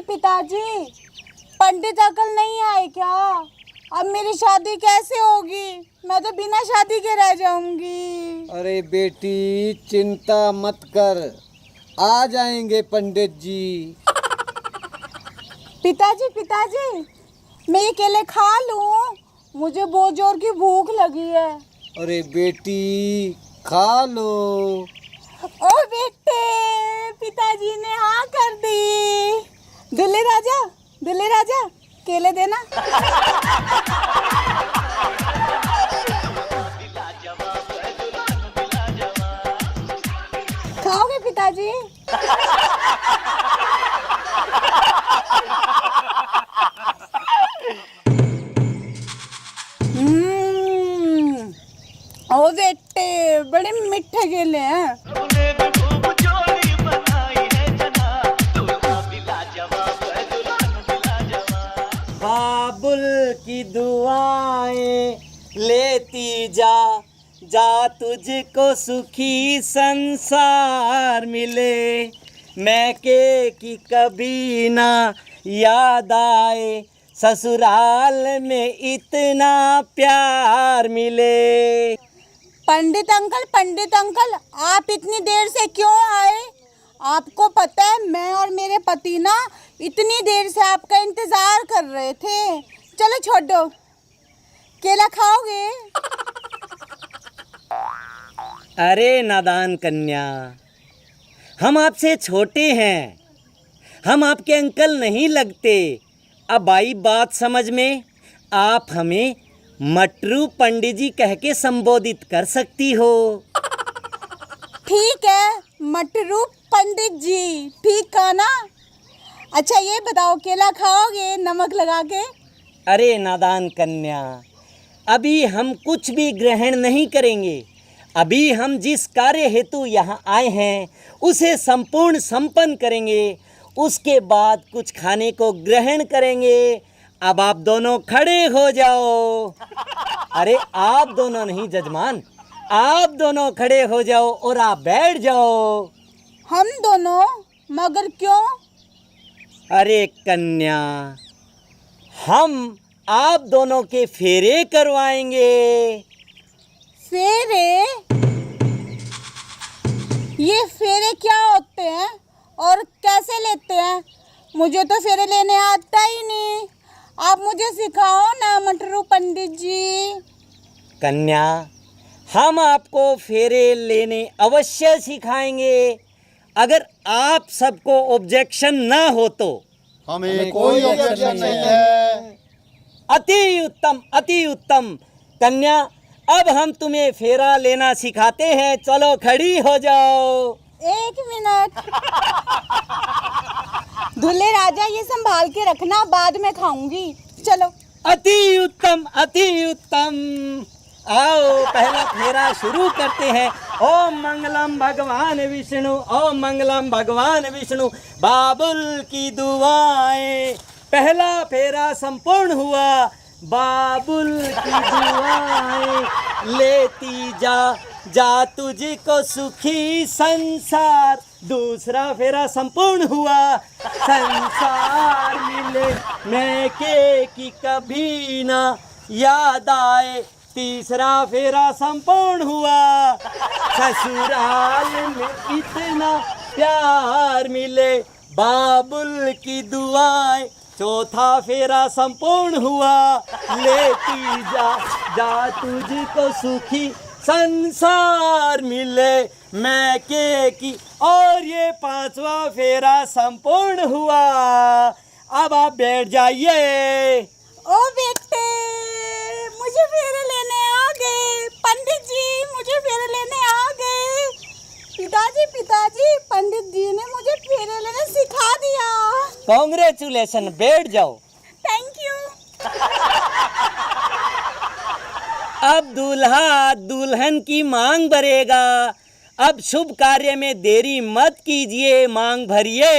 पिताजी, पंडित अंकल नहीं आए क्या? अब मेरी शादी कैसे होगी? मैं तो बिना शादी के रह जाऊंगी। अरे बेटी चिंता मत कर, आ जाएंगे पंडित जी। पिताजी पिताजी, मैं ये केले खा लूं? मुझे बहुत जोर की भूख लगी है। अरे बेटी खा लो। ओ बेटे, पिताजी ने हाँ कर दी। दुल्ले राजा केले देना। खाओगे पिताजी? ओ बेटे, बड़े मीठे केले हैं। बाबुल की दुआएं लेती जा, जा तुझको सुखी संसार मिले। मैके की कभी ना याद आए, ससुराल में इतना प्यार मिले। पंडित अंकल, आप इतनी देर से क्यों आए? आपको पता है मैं और मेरे पति ना इतनी देर से आपका इंतजार कर रहे थे। चलो छोड़ो, केला खाओगे? अरे नादान कन्या, हम आपसे छोटे हैं, हम आपके अंकल नहीं लगते। अब आई बात समझ में, आप हमें मटरू पंडित जी कह के संबोधित कर सकती हो। ठीक है, मटरू पंडित जी, ठीक कहा ना? अच्छा ये बताओ, केला खाओगे नमक लगा के? अरे नादान कन्या, अभी हम कुछ भी ग्रहण नहीं करेंगे। अभी हम जिस कार्य हेतु यहाँ आए हैं उसे संपूर्ण संपन्न करेंगे, उसके बाद कुछ खाने को ग्रहण करेंगे। अब आप दोनों खड़े हो जाओ। अरे आप दोनों नहीं जजमान, आप दोनों खड़े हो जाओ और आप बैठ जाओ। हम दोनों? मगर क्यों? अरे कन्या, हम आप दोनों के फेरे करवाएंगे। फेरे? ये फेरे क्या होते हैं और कैसे लेते हैं? मुझे तो फेरे लेने आता ही नहीं। आप मुझे सिखाओ ना मटरू पंडित जी। कन्या, हम आपको फेरे लेने अवश्य सिखाएंगे, अगर आप सबको ऑब्जेक्शन ना हो तो। हमें कोई ऑब्जेक्शन नहीं है। अति उत्तम, अति उत्तम। कन्या, अब हम तुम्हें फेरा लेना सिखाते हैं, चलो खड़ी हो जाओ। एक मिनट। दूल्हे राजा, ये संभाल के रखना, बाद में खाऊंगी। चलो। अति उत्तम, अति उत्तम। आओ पहला फेरा शुरू करते हैं। ओम मंगलम भगवान विष्णु, ओम मंगलम भगवान विष्णु। बाबुल की दुआएं। पहला फेरा संपूर्ण हुआ। बाबुल की दुआएं लेती जा, जा तुझको सुखी संसार। दूसरा फेरा संपूर्ण हुआ। संसार मिले मैके की कभी ना याद आए। तीसरा फेरा संपूर्ण हुआ। ससुराल में इतना प्यार मिले, बाबुल की दुआएं। चौथा फेरा संपूर्ण हुआ। लेती जा, जा तुझको सुखी संसार मिले मैके की। और ये पांचवा फेरा संपूर्ण हुआ। अब आप बैठ जाइए। ओ बेटे, मुझे फेरे लेने आ गए। पंडित जी मुझे फेरे लेने आ गए। पिताजी, पंडित जी ने मुझे फेरे लेने सिखा दिया। कांग्रेचुलेशन, बैठ जाओ। Thank you. अब दूल्हा दुल्हन की मांग भरेगा। अब शुभ कार्य में देरी मत कीजिए, मांग भरिए।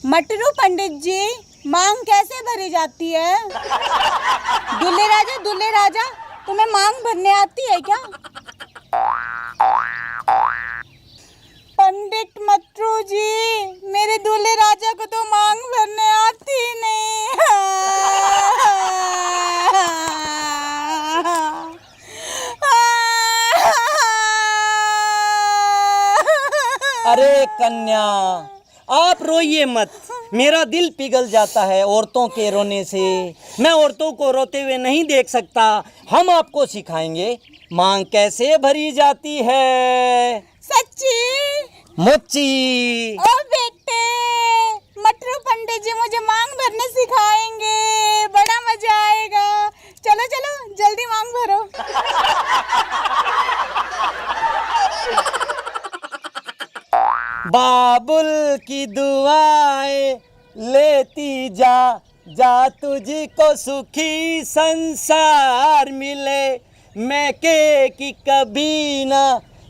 मटरू पंडित जी, मांग कैसे भरी जाती है? दूल्हे राजा, तुम्हें मांग भरने आती है क्या? पंडित मट्टू जी, मेरे दूल्हे राजा को तो मांग भरने आती नहीं। अरे कन्या, आप रोइए मत, मेरा दिल पिघल जाता है औरतों के रोने से। मैं औरतों को रोते हुए नहीं देख सकता। हम आपको सिखाएंगे मांग कैसे भरी जाती है। सच्ची? मुच्ची। ओ बेटे, मट्टू पंडित जी मुझे मांग भरने सिखाएंगे, बड़ा मजा आएगा। चलो चलो जल्दी मांग भरो। बाबुल की दुआएं लेती जा, जा तुझको सुखी संसार मिले। मैं के कि कभी ना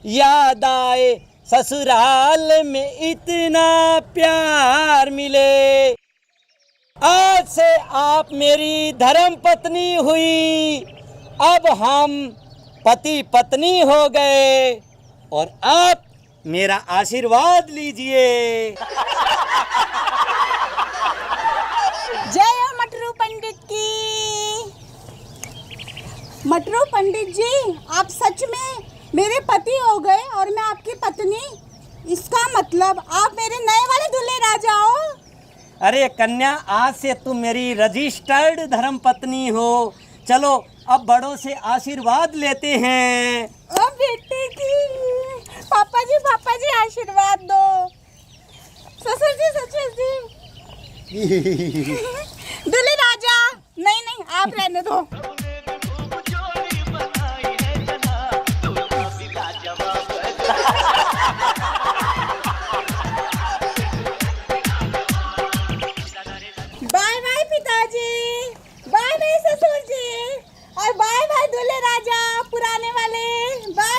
याद आए, ससुराल में इतना प्यार मिले। आज से आप मेरी धर्म पत्नी हुई, अब हम पति पत्नी हो गए और आप मेरा आशीर्वाद लीजिए। जय हो मट्टू पंडित की। मट्टू पंडित जी, आप सच में मेरे पति हो गए और मैं आपकी पत्नी। इसका मतलब आप मेरे नए वाले दूल्हे राजा हो। अरे कन्या, आज से तुम मेरी रजिस्टर्ड धर्म पत्नी हो। चलो अब बड़ों से आशीर्वाद लेते हैं। ओ बेटे की, पापा जी आशीर्वाद दो। ससुर जी दूल्हे राजा। नहीं आप रहने दो। बाय बाय पिताजी, बाय बाय ससुर जी, और बाय बाय दूल्हे राजा पुराने वाले। बाय।